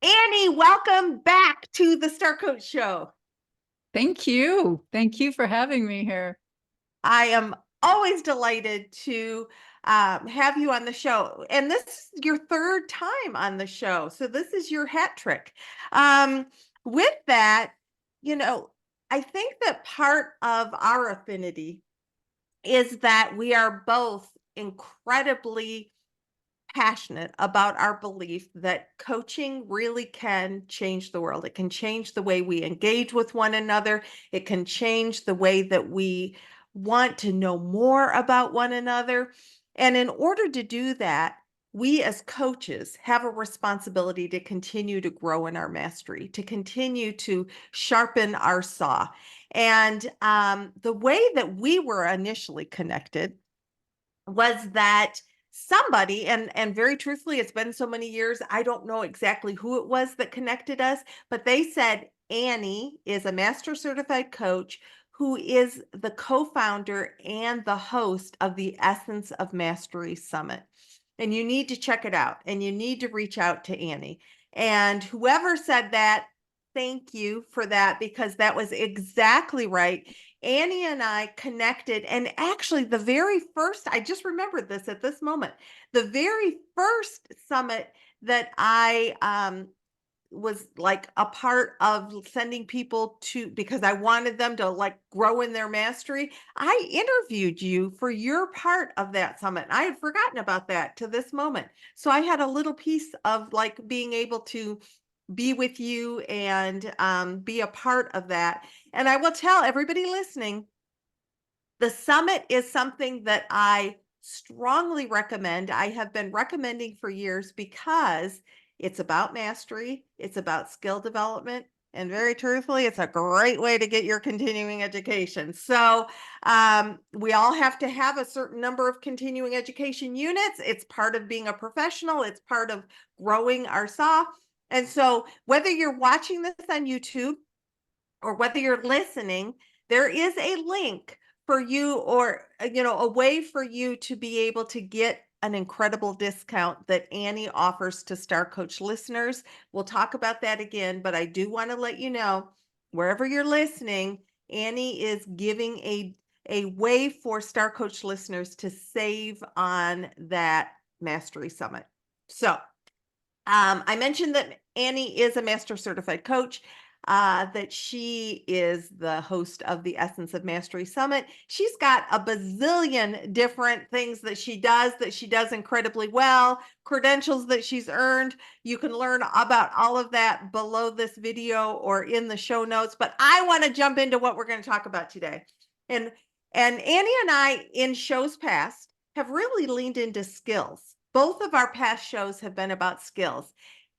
Annie, welcome back to the Star Coach Show. Thank you. Thank you for having me here. I am always delighted to have you on the show. And this is your third time on the show. So this is your hat trick. Um, with that, you know, I think that part of our affinity is that we are both incredibly passionate about our belief that coaching really can change the world. It can change the way we engage with one another. It can change the way that we want to know more about one another. And in order to do that, we as coaches have a responsibility to continue to grow in our mastery, to continue to sharpen our saw. And the way that we were initially connected was that somebody, and very truthfully, it's been so many years, I don't know exactly who it was that connected us, but they said Annie is a master certified coach who is the co-founder and the host of the Essence of Mastery Summit. And you need to check it out, and you need to reach out to Annie. And whoever said that, thank you for that, because that was exactly right. Annie and I connected, and actually, the very first, I just remembered this at this moment, the very first summit that I was like a part of sending people to, because I wanted them to like grow in their mastery. I interviewed you for your part of that summit. I had forgotten about that to this moment. So I had a little piece of like being able to be with you and be a part of that. And I will tell everybody listening, the summit is something that I strongly recommend. I have been recommending for years because it's about mastery, it's about skill development, and very truthfully, it's a great way to get your continuing education. So we all have to have a certain number of continuing education units. It's part of being a professional, it's part of growing our saw. And so whether you're watching this on YouTube or whether you're listening, there is a link for you, or a way for you to be able to get an incredible discount that Annie offers to Star Coach listeners. We'll talk about that again, but I do want to let you know, wherever you're listening, Annie is giving a way for Star Coach listeners to save on that Mastery Summit. So I mentioned that Annie is a master certified coach, that she is the host of the Essence of Mastery Summit. She's got a bazillion different things that she does incredibly well, credentials that she's earned. You can learn about all of that below this video or in the show notes. But I want to jump into what we're going to talk about today. And and Annie and I, in shows past, have really leaned into skills. Both of our past shows have been about skills.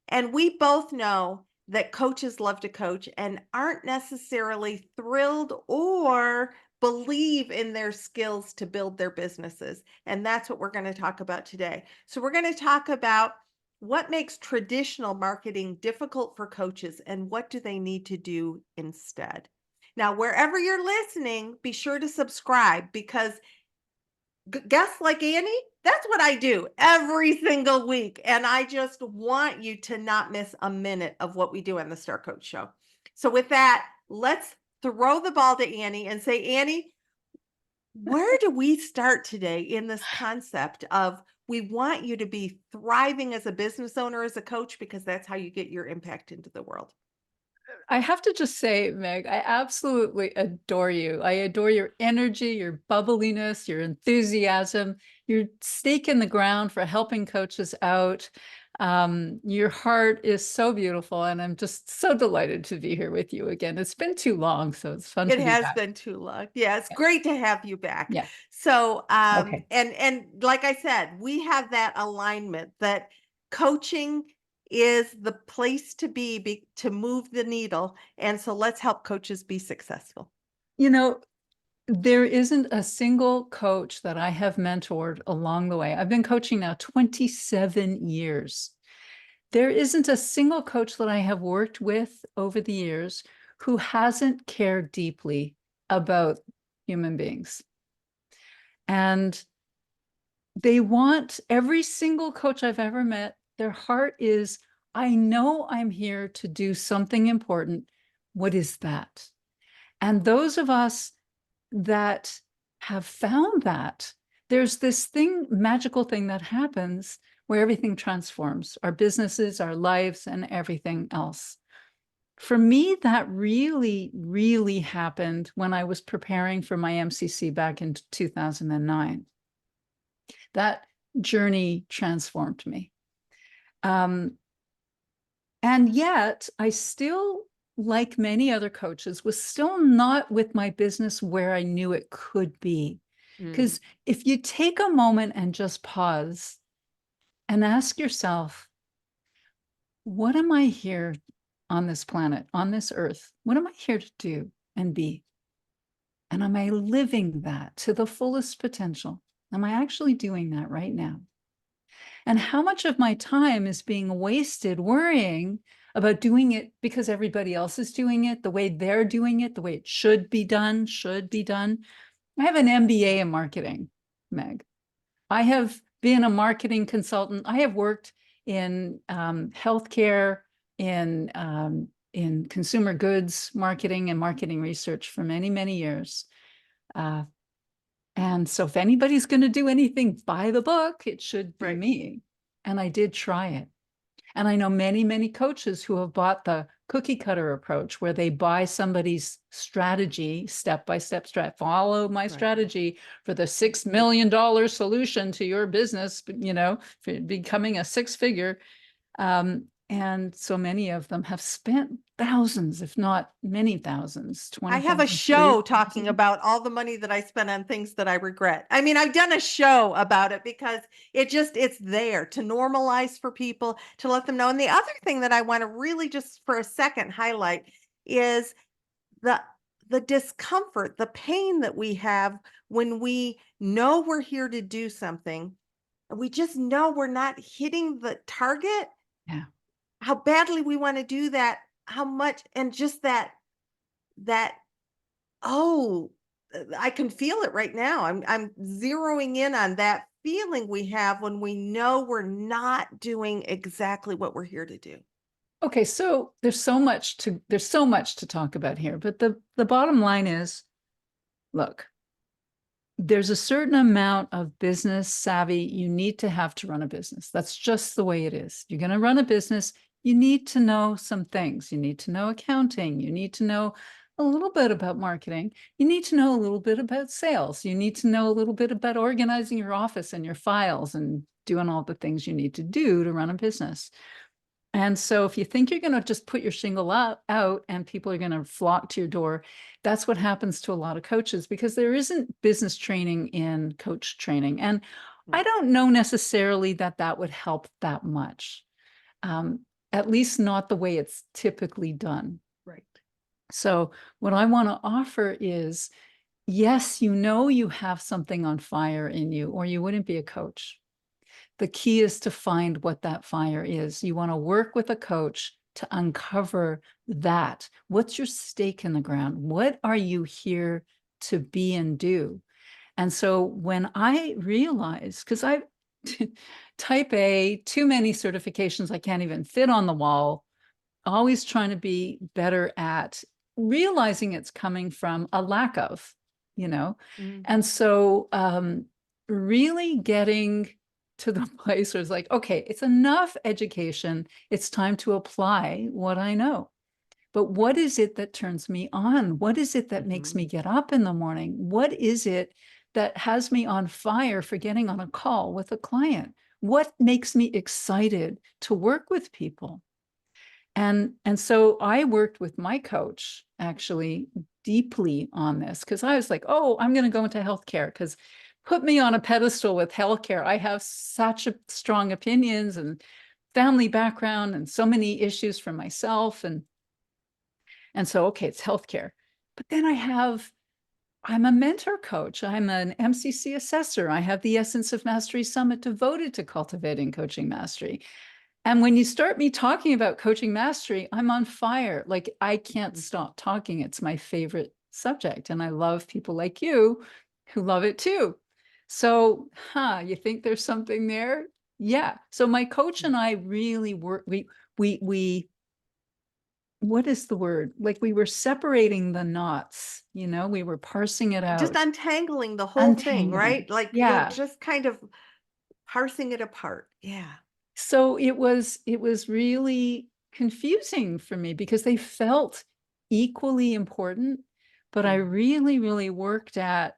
And we both know that coaches love to coach and aren't necessarily thrilled or believe in their skills to build their businesses. And that's what we're going to talk about today. So, we're going to talk about what makes traditional marketing difficult for coaches and what do they need to do instead. Now, wherever you're listening, be sure to subscribe, because guests like Annie, that's what I do every single week. And I just want you to not miss a minute of what we do on the Star Coach Show. So, with that, let's throw the ball to Annie and say, Annie, where do we start today in this concept of we want you to be thriving as a business owner, as a coach, because that's how you get your impact into the world? I have to just say, Meg, I absolutely adore you. I adore your energy, your bubbliness, your enthusiasm, your stake in the ground for helping coaches out. Your heart is so beautiful, and I'm just so delighted to be here with you again. It's been too long, so it's fun It to be has back. been too long. Yeah, it's great to have you back. Yeah. So, Okay. and like I said, we have that alignment that coaching is the place to be to move the needle. And so let's help coaches be successful. You know, there isn't a single coach that I have mentored along the way. I've been coaching now 27 years. There isn't a single coach that I have worked with over the years who hasn't cared deeply about human beings. And they want every single coach I've ever met, their heart is, I know I'm here to do something important. What is that? And those of us that have found that, there's this thing, magical thing that happens where everything transforms, our businesses, our lives, and everything else. For me, that really, really happened when I was preparing for my MCC back in 2009. That journey transformed me. And yet I still, like many other coaches, was still not with my business where I knew it could be. Because if you take a moment and just pause and ask yourself, what am I here on this planet, on this earth? What am I here to do and be? And am I living that to the fullest potential? Am I actually doing that right now? And how much of my time is being wasted worrying about doing it because everybody else is doing it, the way they're doing it, the way it should be done, should be done. I have an MBA in marketing, Meg. I have been a marketing consultant. I have worked in healthcare, in consumer goods marketing and marketing research for many, many years. And so if anybody's going to do anything by the book, it should be me. And I did try it. And I know many, many coaches who have bought the cookie cutter approach where they buy somebody's strategy, step-by-step follow my strategy for the $6 million solution to your business, you know, for becoming a six-figure. And so many of them have spent thousands, if not many thousands, I have a 20,000, show talking about all the money that I spent on things that I regret. I mean, I've done a show about it because it's there to normalize for people, to let them know. And the other thing that I want to really just for a second highlight is the the discomfort, the pain that we have when we know we're here to do something. And we just know we're not hitting the target, Yeah. how badly we want to do that, how much, and just that oh, I can feel it right now. I'm zeroing in on that feeling we have when we know we're not doing exactly what we're here to do. Okay, so there's so much to talk about here, but the bottom line is, look, there's a certain amount of business savvy you need to have to run a business. That's just the way it is. You're going to run a business, you need to know some things. You need to know accounting, you need to know a little bit about marketing, you need to know a little bit about sales, you need to know a little bit about organizing your office and your files and doing all the things you need to do to run a business. And so if you think you're going to just put your shingle out and people are going to flock to your door, that's what happens to a lot of coaches because there isn't business training in coach training. And I don't know necessarily that that would help that much, at least not the way it's typically done. Right. So what I want to offer is, yes, you know you have something on fire in you, or you wouldn't be a coach. The key is to find what that fire is. You want to work with a coach to uncover that. What's your stake in the ground? What are you here to be and do? And so when I realized, because I type A, too many certifications I can't even fit on the wall, always trying to be better at realizing it's coming from a lack of, you know? And so really getting to the place where it's like, okay, it's enough education. It's time to apply what I know. But what is it that turns me on? What is it that makes me get up in the morning? What is it that has me on fire for getting on a call with a client? What makes me excited to work with people? And so I worked with my coach actually deeply on this because I was like, oh, I'm going to go into healthcare because put me on a pedestal with healthcare. I have such strong opinions and family background and so many issues for myself. And so, okay, it's healthcare. But then I'm a mentor coach. I'm an MCC assessor. I have the Essence of Mastery Summit devoted to cultivating coaching mastery. And when you start me talking about coaching mastery, I'm on fire. Like I can't stop talking. It's my favorite subject. And I love people like you who love it too. So, you think there's something there? Yeah. So my coach and I really work, we what is the word? Like we were separating the knots, we were parsing it Just out, untangling the whole thing, untangling. right? Like you're Yeah. just kind of parsing it apart. Yeah. So it was really confusing for me because they felt equally important, but I really, really worked at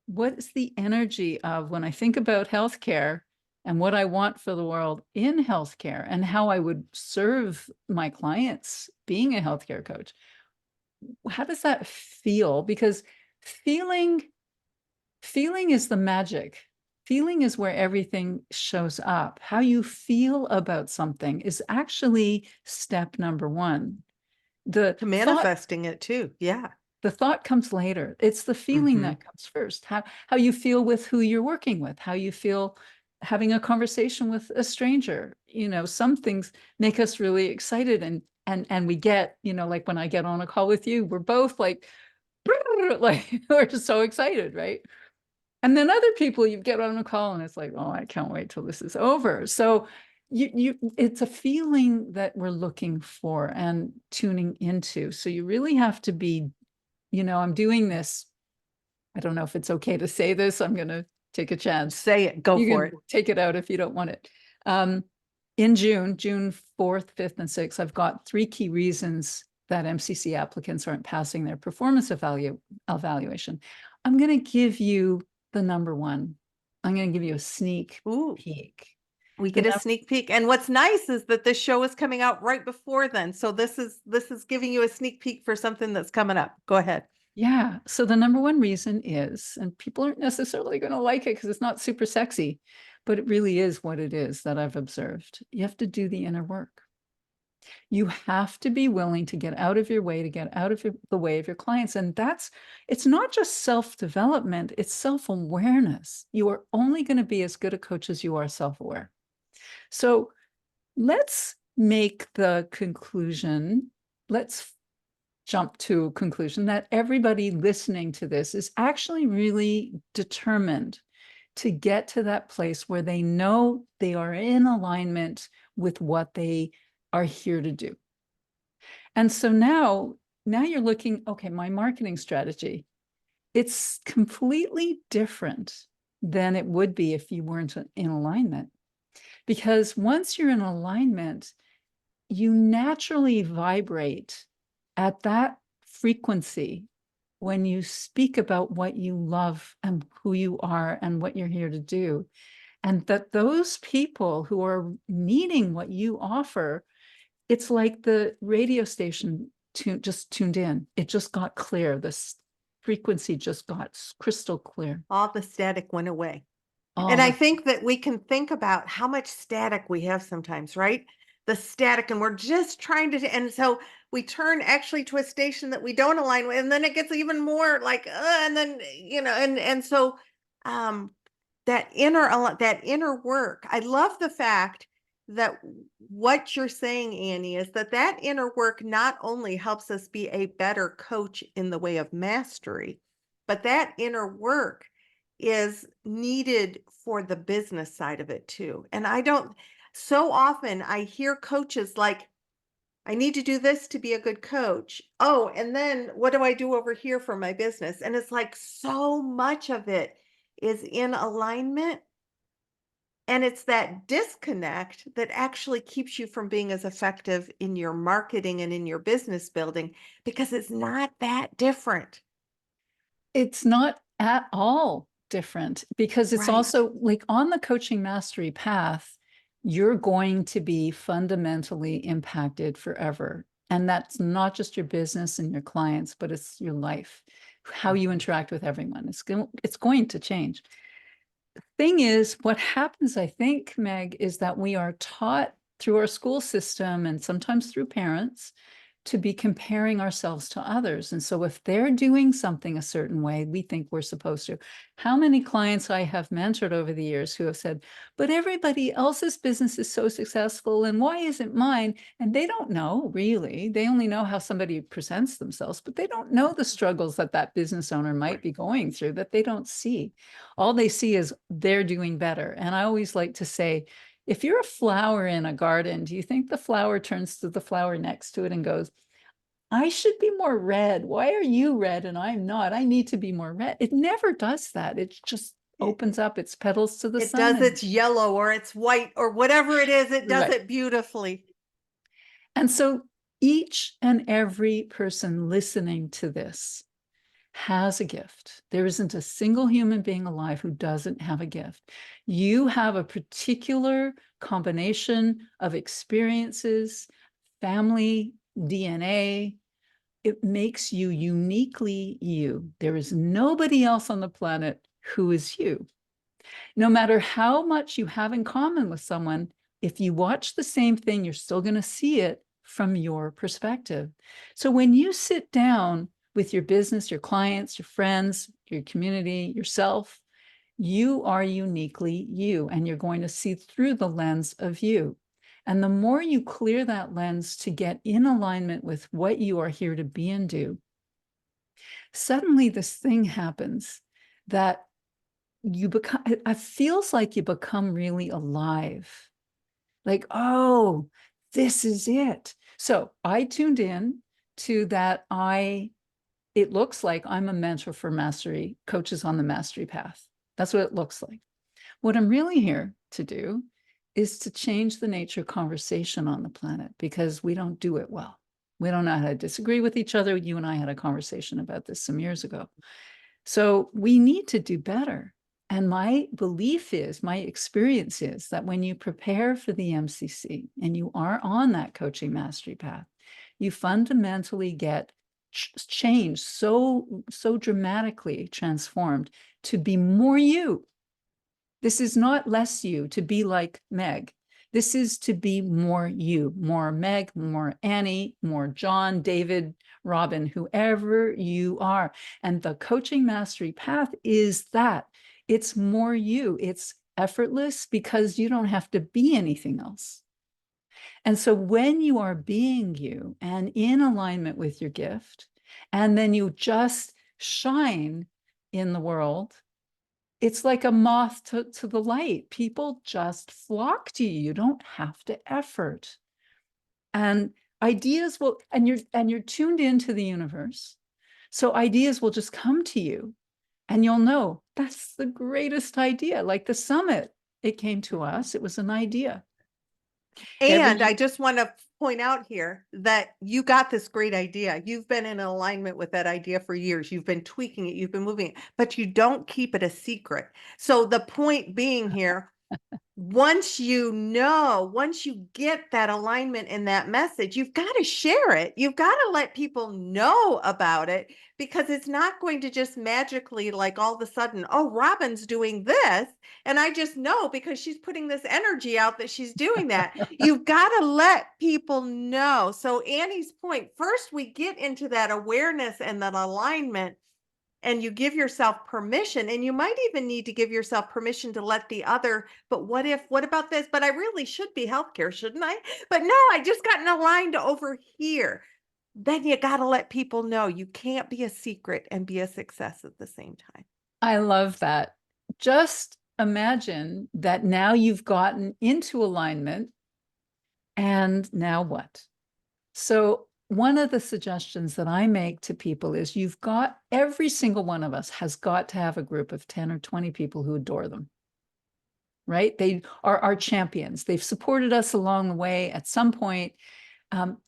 what is the energy of when I think about healthcare and what I want for the world in healthcare and how I would serve my clients being a healthcare coach. How does that feel? Because feeling feeling is the magic. Feeling is where everything shows up. How you feel about something is actually step number one. The To thought manifesting it too. Yeah. the thought comes later. It's the feeling Hmm. that comes first. How you feel with who you're working with, how you feel having a conversation with a stranger. Some things make us really excited and we get, like when I get on a call with you, we're both like, like we're just so excited, right? And then other people you get on a call and it's like, oh, I can't wait till this is over. So it's a feeling that we're looking for and tuning into. So you really have to be, I'm doing this. I don't know if it's okay to say this. I'm going to take a chance. Say it. Go You for can it. take it out if you don't want it. In June 4th, 5th, and 6th, I've got 3 key reasons that MCC applicants aren't passing their performance evaluation. I'm going to give you the number one. I'm going to give you a sneak Ooh, peek. we The get a sneak peek. And what's nice is that this show is coming out right before then. So this is giving you a sneak peek for something that's coming up. Go ahead. Yeah. So the number one reason is, and people aren't necessarily going to like it because it's not super sexy, but it really is what it is that I've observed. You have to do the inner work. You have to be willing to get out of your way, to get out of the way of your clients. And it's not just self-development, it's self-awareness. You are only going to be as good a coach as you are self-aware. So let's make the conclusion. Let's jump to a conclusion that everybody listening to this is actually really determined to get to that place where they know they are in alignment with what they are here to do. And so now you're looking, okay, my marketing strategy, it's completely different than it would be if you weren't in alignment. Because once you're in alignment, you naturally vibrate at that frequency when you speak about what you love and who you are and what you're here to do. And that those people who are needing what you offer, it's like the radio station just tuned in. It just got clear. This frequency just got crystal clear. All the static went away. All And I the think that we can think about how much static we have sometimes, right? The static, and we're just trying to, and so we turn actually to a station that we don't align with, and then it gets even more like, and then and so um, that inner work. I love the fact that what you're saying, Annie, is that inner work not only helps us be a better coach in the way of mastery, but that inner work is needed for the business side of it too. And I don't, so often I hear coaches like, I need to do this to be a good coach. Oh, and then what do I do over here for my business? And it's like so much of it is in alignment. And it's that disconnect that actually keeps you from being as effective in your marketing and in your business building because it's not that different. It's not at all different because it's Right. also like on the coaching mastery path, you're going to be fundamentally impacted forever. And that's not just your business and your clients, but it's your life, how you Mhm. interact with everyone. It's going to change. Thing is, what happens, I think, Meg, is that we are taught through our school system and sometimes through parents to be comparing ourselves to others. And so if they're doing something a certain way, we think we're supposed to. How many clients I have mentored over the years who have said, but everybody else's business is so successful and why isn't mine? And they don't know really. They only know how somebody presents themselves, but they don't know the struggles that that business owner might Right. be going through that they don't see. All they see is they're doing better. And I always like to say, If you're a flower in a garden, do you think the flower turns to the flower next to it and goes, I should be more red. Why are you red and I'm not? I need to be more red. It never does that. It just opens up its petals to the It sun does and its yellow or it's white or whatever it is. It does right. it beautifully. And so each and every person listening to this has a gift. There isn't a single human being alive who doesn't have a gift. You have a particular combination of experiences, family, DNA. It makes you uniquely you. There is nobody else on the planet who is you. No matter how much you have in common with someone, if you watch the same thing, you're still going to see it from your perspective. So when you sit down with your business, your clients, your friends, your community, yourself, you are uniquely you, and you're going to see through the lens of you. And the more you clear that lens to get in alignment with what you are here to be and do, suddenly this thing happens that you become, it feels like you become really alive. Like, oh, this is it. So I tuned in to that. It looks like I'm a mentor for mastery, coaches on the mastery path. That's what it looks like. What I'm really here to do is to change the nature of conversation on the planet because we don't do it well. We don't know how to disagree with each other. You and I had a conversation about this some years ago. So we need to do better. And my belief is, my experience is that when you prepare for the MCC and you are on that coaching mastery path, you fundamentally get changed so dramatically transformed to be more you. This is not less you to be like Meg. This is to be more you, more Meg, more Annie, more John, David, Robin, whoever you are. And the coaching mastery path is that. It's more you. It's effortless because you don't have to be anything else. And so when you are being you and in alignment with your gift, and then you just shine in the world, it's like a moth to the light. People just flock to you. You don't have to effort. And ideas will, and you're tuned into the universe. So ideas will just come to you and you'll know that's the greatest idea. Like the summit, it came to us. It was an idea. And I just want to point out here that you got this great idea. You've been in alignment with that idea for years. You've been tweaking it, you've been moving it, but you don't keep it a secret. So the point being here, once you get that alignment in that message, you've got to share it. You've got to let people know about it because it's not going to just magically, like all of a sudden, oh, Robin's doing this. And I just know because she's putting this energy out that she's doing that. You've got to let people know. So, Annie's point, first we get into that awareness and that alignment and you give yourself permission, and you might even need to give yourself permission to let the other, but what about this, but I really should be healthcare, shouldn't I? But no, I just gotten aligned over here. Then you got to let people know you can't be a secret and be a success at the same time. I love that. Just imagine that now you've gotten into alignment and now what? So one of the suggestions that I make to people is you've got, every single one of us has got to have a group of 10 or 20 people who adore them, right? They are our champions. They've supported us along the way. At some point,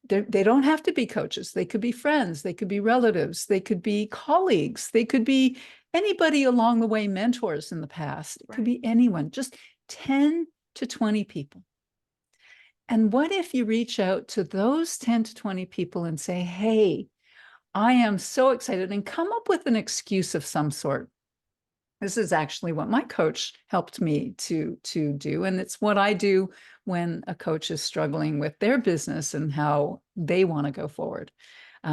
they don't have to be coaches. They could be friends. They could be relatives. They could be colleagues. They could be anybody along the way, mentors in the past. It could be anyone, just 10 to 20 people. And what if you reach out to those 10 to 20 people and say, hey, I am so excited, and come up with an excuse of some sort. This is actually what my coach helped me to do. And it's what I do when a coach is struggling with their business and how they want to go forward.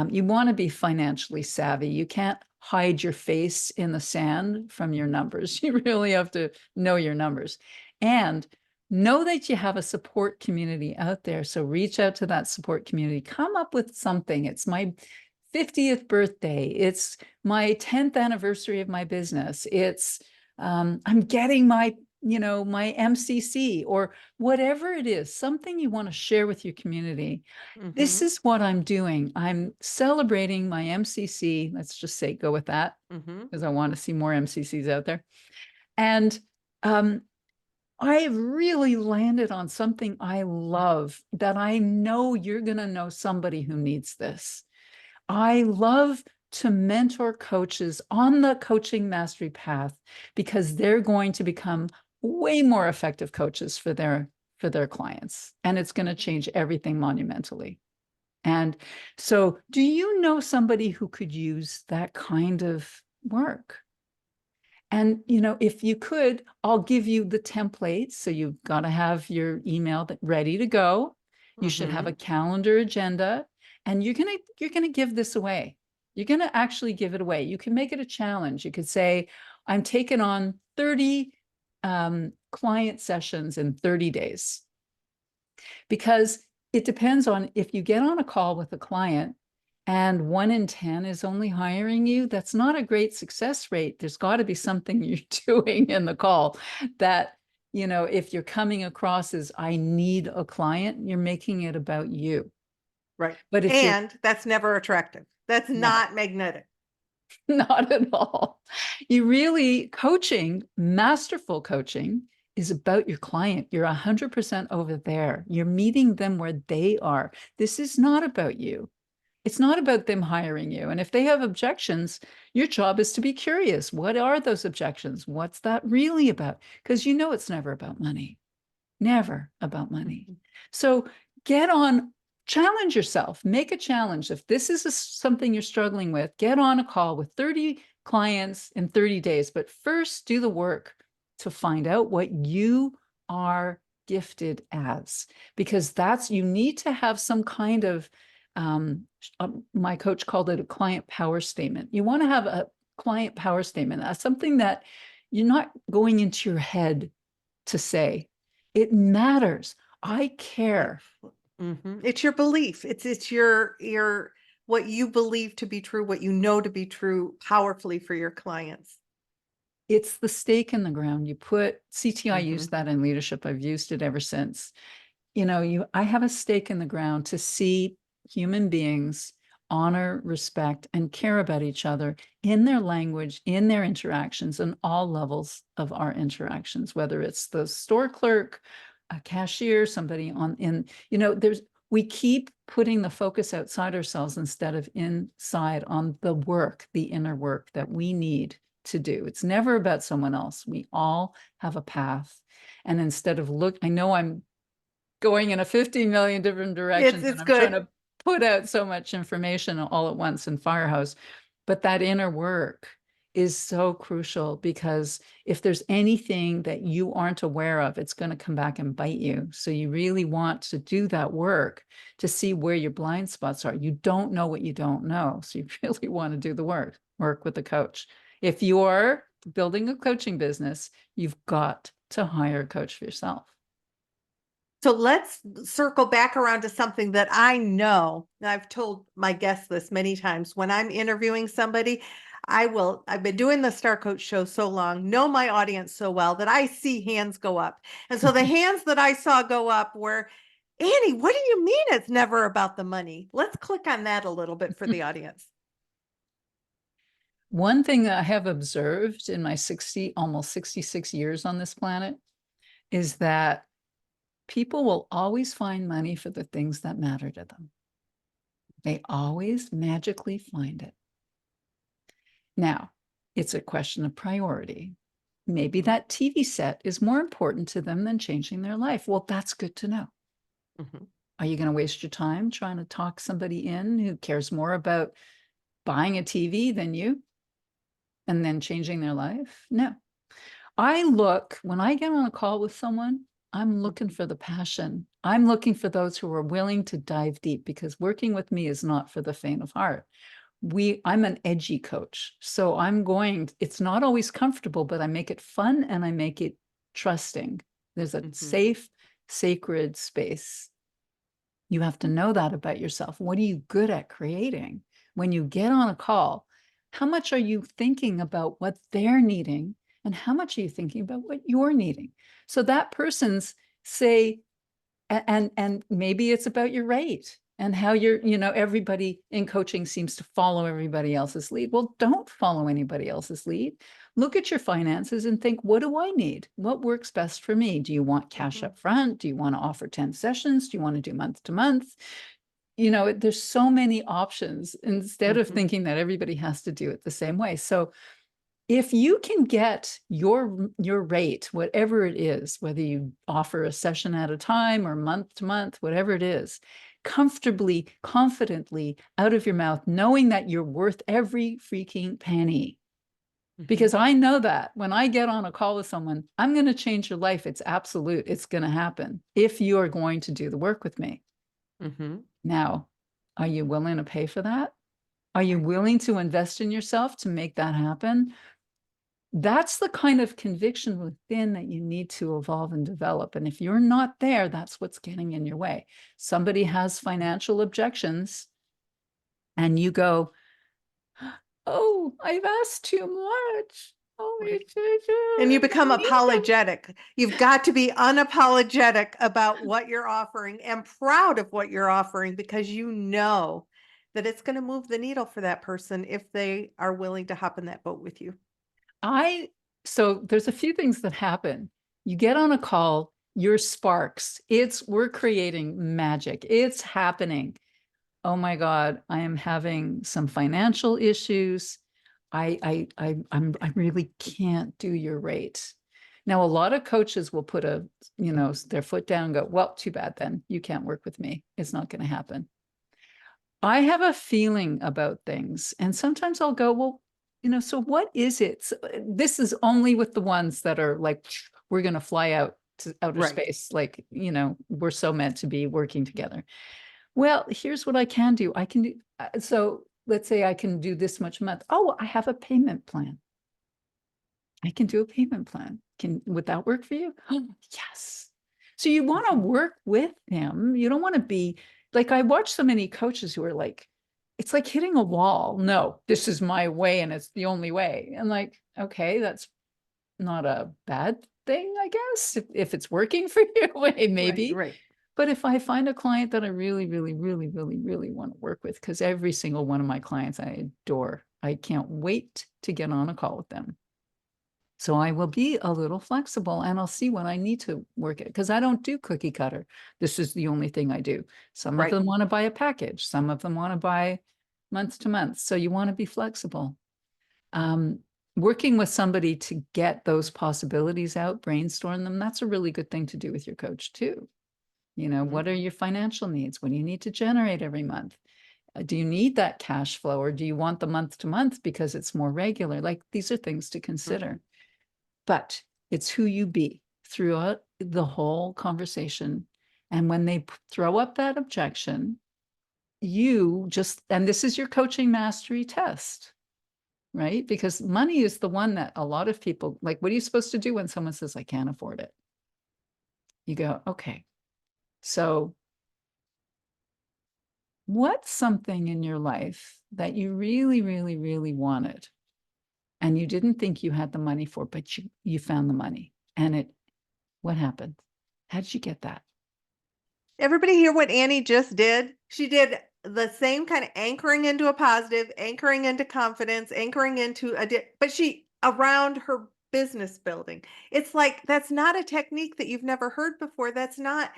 You want to be financially savvy. You can't hide your face in the sand from your numbers. You really have to know your numbers. And know that you have a support community out there. So reach out to that support community. Come up with something. It's my 50th birthday. It's my 10th anniversary of my business. It's I'm getting my my MCC or whatever it is, something you want to share with your community. This Mm-hmm. is what I'm doing. I'm celebrating my MCC. Let's just say go with that Mm-hmm. because I want to see more MCCs out there. And um, I really landed on something I love that I know you're going to know somebody who needs this. I love to mentor coaches on the coaching mastery path because they're going to become way more effective coaches for their clients, and it's going to change everything monumentally. And so, do you know somebody who could use that kind of work? And, if you could, I'll give you the templates. So you've got to have your email ready to go. You should have Mm-hmm. a calendar agenda, and you're going to give this away. You're going to actually give it away. You can make it a challenge. You could say, I'm taking on 30 client sessions in 30 days, because it depends on if you get on a call with a client and 1 in 10 is only hiring you, that's not a great success rate. There's got to be something you're doing in the call that, if you're coming across as I need a client, you're making it about you. Right. But if you're And that's never attractive. That's no, not magnetic. not at all. You really coaching, masterful coaching is about your client. You're 100% over there. You're meeting them where they are. This is not about you. It's not about them hiring you. And if they have objections, your job is to be curious. What are those objections? What's that really about? Because it's never about money. Never about money. Mhm. So get on, challenge yourself, make a challenge. If this is something you're struggling with, get on a call with 30 clients in 30 days. But first, do the work to find out what you are gifted as, because you need to have some kind of, my coach called it a client power statement. You want to have a client power statement. That's something that you're not going into your head to say. It matters. I care. Mhm. It's your belief. It's your what you believe to be true, what you know to be true powerfully for your clients. It's the stake in the ground. You put CTI used Mhm. that in leadership. I've used it ever since. I have a stake in the ground to see human beings honor, respect, and care about each other in their language, in their interactions, and all levels of our interactions, whether it's the store clerk, a cashier, somebody we keep putting the focus outside ourselves instead of inside on the work, the inner work that we need to do. It's never about someone else. We all have a path. And instead of I know I'm going in a 50 million different It's directions and it's I'm trying good. to put out so much information all at once in Firehouse. But that inner work is so crucial, because if there's anything that you aren't aware of, it's going to come back and bite you. So you really want to do that work to see where your blind spots are. You don't know what you don't know. So you really want to do the work with a coach. If you're building a coaching business, you've got to hire a coach for yourself. So let's circle back around to something that I know. And I've told my guests this many times. When I'm interviewing somebody, I've been doing the Star Coach show so long, know my audience so well that I see hands go up. And so the hands that I saw go up were, Annie, what do you mean it's never about the money? Let's click on that a little bit for the audience. One thing that I have observed in my almost 66 years on this planet is that people will always find money for the things that matter to them. They always magically find it. Now, it's a question of priority. Maybe Mhm. that TV set is more important to them than changing their life. Well, that's good to know. Mhm. Are you going to waste your time trying to talk somebody in who cares more about buying a TV than you and then changing their life? No. When I get on a call with someone, I'm looking Mhm. for the passion. I'm looking for those who are willing to dive deep, because working with me is not for the faint of heart. I'm an edgy coach. So it's not always comfortable, but I make it fun and I make it trusting. There's a Mhm. safe, sacred space. You have to know that about yourself. What are you good at creating? When you get on a call, how much are you thinking about what they're needing and how much are you thinking about what you're needing? So that person's say, and maybe it's about your rate and how you're, everybody in coaching seems to follow everybody else's lead. Well, don't follow anybody else's lead. Look at your finances and think, what do I need? What works best for me? Do you want cash Mhm. up front? Do you want to offer 10 sessions? Do you want to do month to month? There's so many options instead of Mhm. thinking that everybody has to do it the same way. So if you can get your rate, whatever it is, whether you offer a session at a time or month to month, whatever it is, comfortably, confidently out of your mouth, knowing that you're worth every freaking penny. Mhm. Because I know that when I get on a call with someone, I'm going to change your life. It's absolute. It's going to happen if you are going to do the work with me. Mhm. Now, are you willing to pay for that? Are you willing to invest in yourself to make that happen? That's the kind of conviction within that you need to evolve and develop. And if you're not there, that's what's getting in your way. Somebody has financial objections and you go, oh, I've asked too much. Oh, Right. And you become apologetic. You've got to be unapologetic about what you're offering and proud of what you're offering because you know that it's going to move the needle for that person if they are willing to hop in that boat with you. So there's a few things that happen. You get on a call, you're sparks. We're creating magic. It's happening. Oh my God, I am having some financial issues. I really can't do your rate. Now, a lot of coaches will put their foot down and go, well, too bad then. You can't work with me. It's not going to happen. I have a feeling about things. And sometimes I'll go, well, so what is it? So this is only with the ones that are like, we're going to fly out to outer Right. space. Like, we're so meant to be working together. Well, here's what I can do. I can do, so let's say I can do this much a month. Oh, I have a payment plan. I can do a payment plan. Would that work for you? Yes. So you want to Mhm. work with them. You don't want to be like, I watch so many coaches who are like, it's like hitting a wall. No, this is my way and it's the only way. And like, okay, that's not a bad thing, I guess, if it's working for you, Right, maybe. right. But if I find a client that I really, really, really, really, really want to work with, because every single one of my clients I adore, I can't wait to get on a call with them. So I will be a little flexible and I'll see when I need to work it because I don't do cookie cutter. This is the only thing I do. Some of Right. them want to buy a package. Some of them want to buy month to month. So you want to be flexible. Um, Working with somebody to get those possibilities out, brainstorm them, that's a really good thing to do with your coach too. Mhm. What are your financial needs? What do you need to generate every month? Do you need that cash flow or do you want the month to month because it's more regular? Like these are things to Mhm. consider. But it's who you be throughout the whole conversation. And when they throw up that objection, and this is your coaching mastery test, right? Because money is the one that a lot of people like, what are you supposed to do when someone says, I can't afford it? You go, okay, so what's something in your life that you really, really, really wanted and you didn't think you had the money for, but you found the money and what happened? How did you get that? Everybody hear what Annie just did? She did the same kind of anchoring into a positive, anchoring into confidence, anchoring into but she around her business building. It's like that's not a technique that you've never heard before. That's not,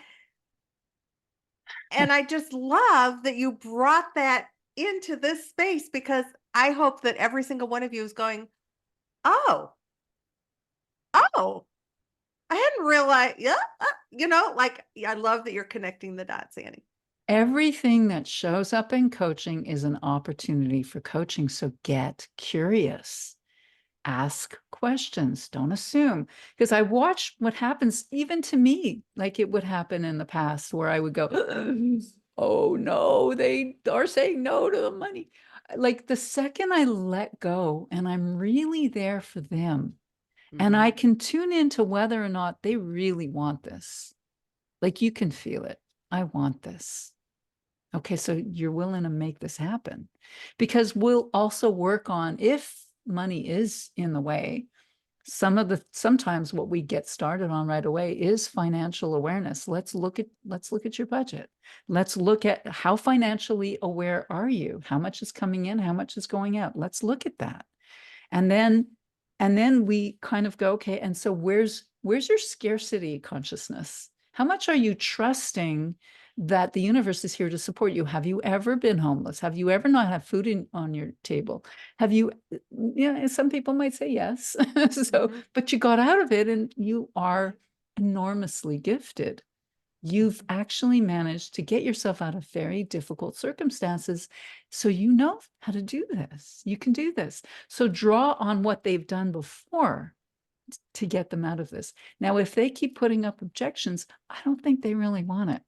and I just love that you brought that into this space because I hope that every single one of you is going, "Oh, oh, I hadn't realized." Yeah, like I love that you're connecting the dots, Annie. Everything that shows up in coaching is an opportunity for coaching. So get curious, ask questions, don't assume. Because I watch what happens even to me, like it would happen in the past where I would go, oh no, they are saying no to the money. Like the second I let go and I'm really there for them and Mhm. I can tune into whether or not they really want this. Like you can feel it. I want this. Okay, so you're willing to make this happen because we'll also work on if money is in the way, Sometimes what we get started on right away is financial awareness. Let's look at your budget. Let's look at how financially aware are you? How much is coming in? How much is going out? Let's look at that. And then we kind of go, okay, and so where's your scarcity consciousness? How much are you trusting that the universe is here to support you? Have you ever been homeless? Have you ever not had food on your table? Have you, yeah, some people might say yes. So, Mhm. but you got out of it and you are enormously gifted. You've actually managed to get yourself out of very difficult circumstances. So you know how to do this. You can do this. So draw on what they've done before to get them out of this. Now, if they keep putting up objections, I don't think they really want it.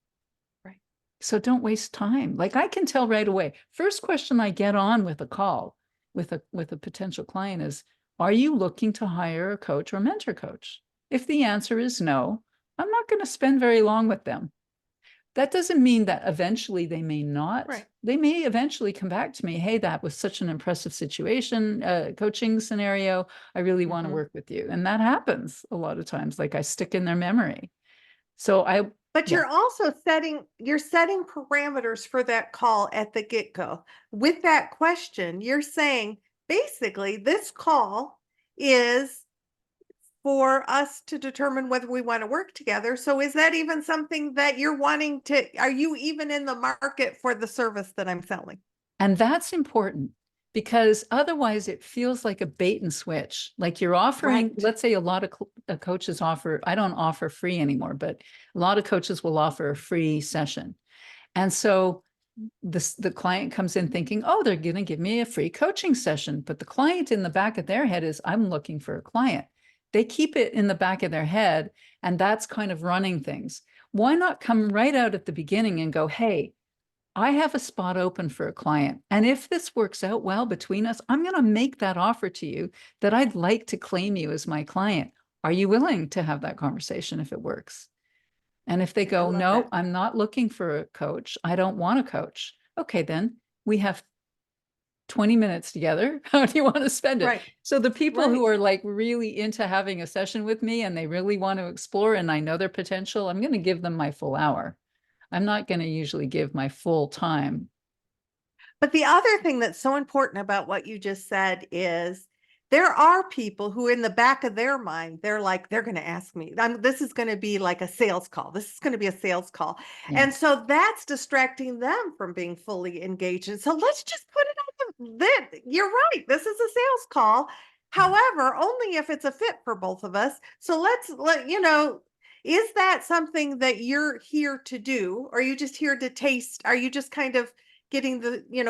Right. So don't waste time. Like I can tell right away. First question I get on with a call with a potential client is, are you looking to hire a coach or mentor coach? If the answer is no, I'm not going to spend very long with them. That doesn't mean that eventually they may not. Right. They may eventually come back to me. Hey, that was such an impressive situation, coaching scenario. I really want to Mhm. work with you. And that happens a lot of times. Like I stick in their memory. So But yeah. you're also setting parameters for that call at the get-go. With that question, you're saying, basically, this call is for us to determine whether we want to work together. So is that even something that you're wanting to, are you even in the market for the service that I'm selling? And that's important because otherwise it feels like a bait and switch. Like you're offering, Right. let's say a lot of coaches offer, I don't offer free anymore, but a lot of coaches will offer a free session. And so the client comes in thinking, oh, they're going to give me a free coaching session. But the client in the back of their head is, I'm looking for a client. They keep it in the back of their head, and that's kind of running things. Why not come right out at the beginning and go, hey, I have a spot open for a client. And if this works out well between us, I'm going to make that offer to you that I'd like to claim you as my client. Are you willing to have that conversation if it works? And if they I go, love no, that. I'm not looking for a coach. I don't want a coach. Okay, then we have 20 minutes together. How do you want to spend it? Right. So the people who Right. are like really into having a session with me and they really want to explore and I know their potential, I'm going to give them my full hour. I'm not going to usually give my full time. But the other thing that's so important about what you just said is there are people who in the back of their mind, they're like, they're going to ask me, this is going to be like a sales call. This is going to be a sales call. Yeah. And so that's distracting them from being fully engaged. And so let's just put it on that. You're right. This is a sales call. However, only if it's a fit for both of us. So is that something that you're here to do? Or are you just here to taste? Are you just kind of getting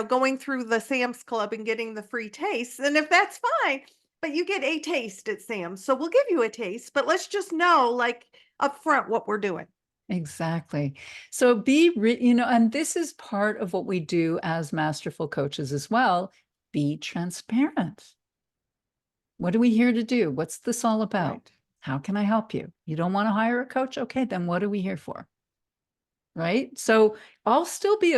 going through the Sam's Club and getting the free taste? And if that's fine, but you get a taste at Sam's. So we'll give you a taste, but let's just know like up front what we're doing. Exactly. So and this is part of what we do as masterful coaches as well. Be transparent. What are we here to do? What's this all about? Right. How can I help you? You don't want to hire a coach? Okay, then what are we here for? Right. So I'll still be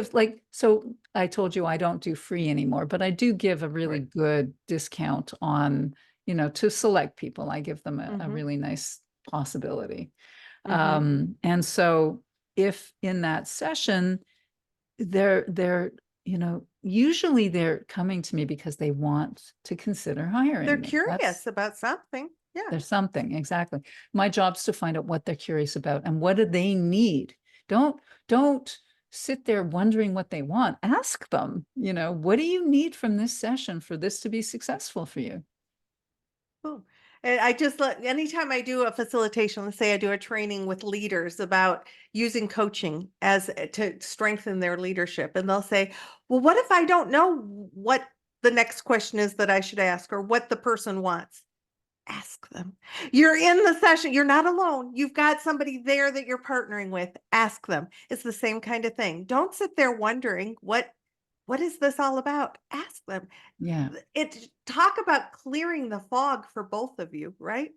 so I told you I don't do free anymore, but I do give a really Right. good discount on, to select people. I give them a Mm-hmm. really nice possibility. Mm-hmm. And so if in that session, they're, usually they're coming to me because they want to consider They're hiring me. curious about something. Yeah. There's something, exactly. My job's to find out what they're curious about and what do they need. Don't sit there wondering what they want. Ask them, what do you need from this session for this to be successful for you? Cool. And anytime I do a facilitation, let's say I do a training with leaders about using coaching as to strengthen their leadership, and they'll say, "Well, what if I don't know what the next question is that I should ask or what the person wants?" Ask them. You're in the session. You're not alone. You've got somebody there that you're partnering with. Ask them. It's the same kind of thing. Don't sit there wondering what is this all about? Ask them. Yeah. It talk about clearing the fog for both of you, right?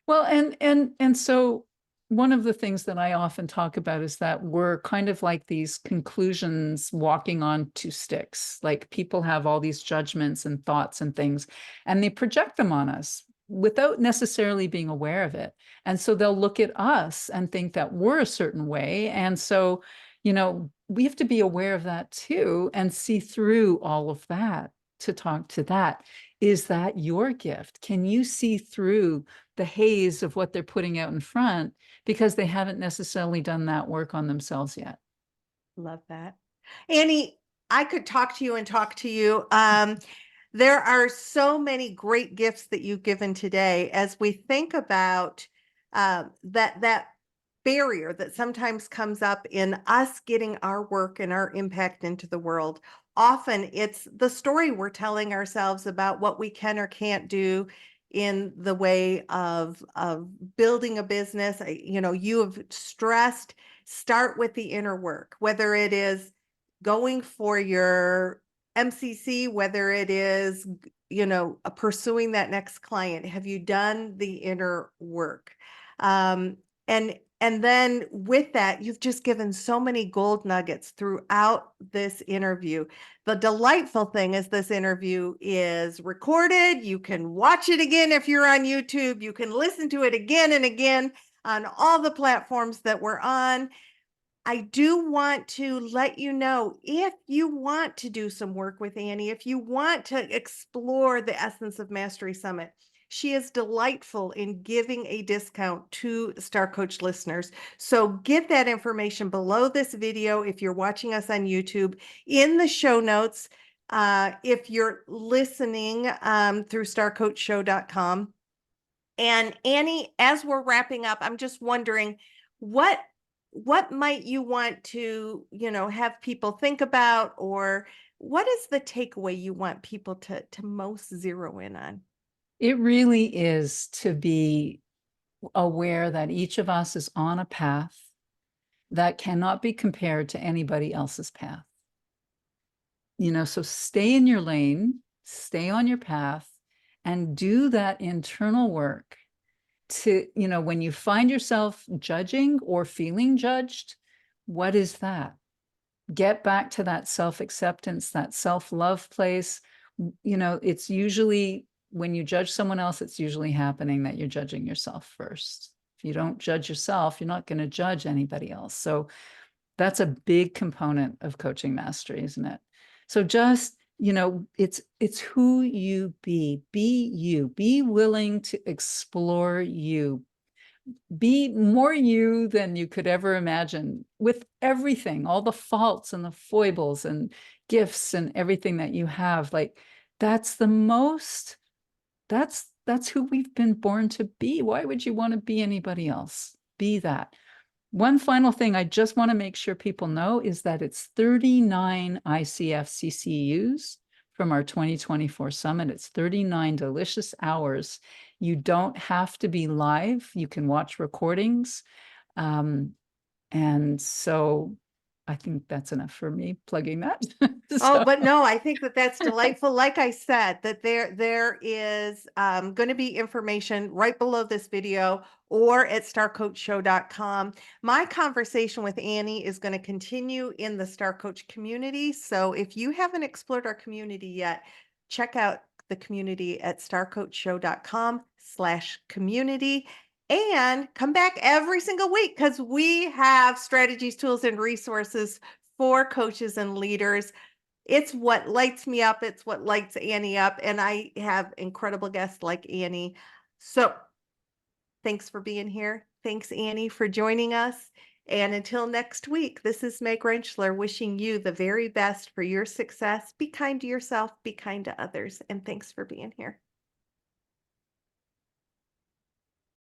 Well, and so one of the things that I often talk about is that we're kind of like these conclusions walking on two sticks. Like people have all these judgments and thoughts and things, and they project them on us. without necessarily being aware of it. And so they'll look at us and think that we're a certain way. And so, we have to be aware of that too and see through all of that to talk to that. Is that your gift? Can you see through the haze of what they're putting out in front because they haven't necessarily done that work on themselves yet? Love that. Annie, I could talk to you and talk to you. There are so many great gifts that you've given today as we think about that barrier that sometimes comes up in us getting our work and our impact into the world. Often it's the story we're telling ourselves about what we can or can't do in the way of building a business. You have stressed, start with the inner work, whether it is going for your MCC, whether it is, pursuing that next client. Have you done the inner work? And then with that, you've just given so many gold nuggets throughout this interview. The delightful thing is this interview is recorded. You can watch it again if you're on YouTube. You can listen to it again and again on all the platforms that we're on. I do want to let you know, if you want to do some work with Annie, if you want to explore the Essence of Mastery Summit, she is delightful in giving a discount to Star Coach listeners. So get that information below this video if you're watching us on YouTube, in the show notes, if you're listening through starcoachshow.com. And Annie, as we're wrapping up, I'm just wondering what might you want to, have people think about, or what is the takeaway you want people to most zero in on? It really is to be aware that each of us is on a path that cannot be compared to anybody else's path. So stay in your lane, stay on your path, and do that internal work to, when you find yourself judging or feeling judged, what is that? Get back to that self-acceptance, that self-love place. It's usually when you judge someone else, it's usually happening that you're judging yourself first. If you don't judge yourself, you're not going to judge anybody else. So that's a big component of coaching mastery, isn't it? So just, it's who you, be willing to explore you, be more you than you could ever imagine, with everything, all the faults and the foibles and gifts and everything that you have. Like, that's who we've been born to be. Why would you want to be anybody else? Be that. One final thing I just want to make sure people know is that it's 39 ICF CCUs from our 2024 summit. It's 39 delicious hours. You don't have to be live. You can watch recordings. And so I think that's enough for me plugging that. Oh, but no, I think that that's delightful. Like I said, that there is going to be information right below this video or at starcoachshow.com. My conversation with Annie is going to continue in the Star Coach community. So if you haven't explored our community yet, check out the community at starcoachshow.com/community. And come back every single week, because we have strategies, tools, and resources for coaches and leaders. It's what lights me up. It's what lights Annie up. And I have incredible guests like Annie. So thanks for being here. Thanks, Annie, for joining us. And until next week, this is Meg Rentschler wishing you the very best for your success. Be kind to yourself, be kind to others. And thanks for being here.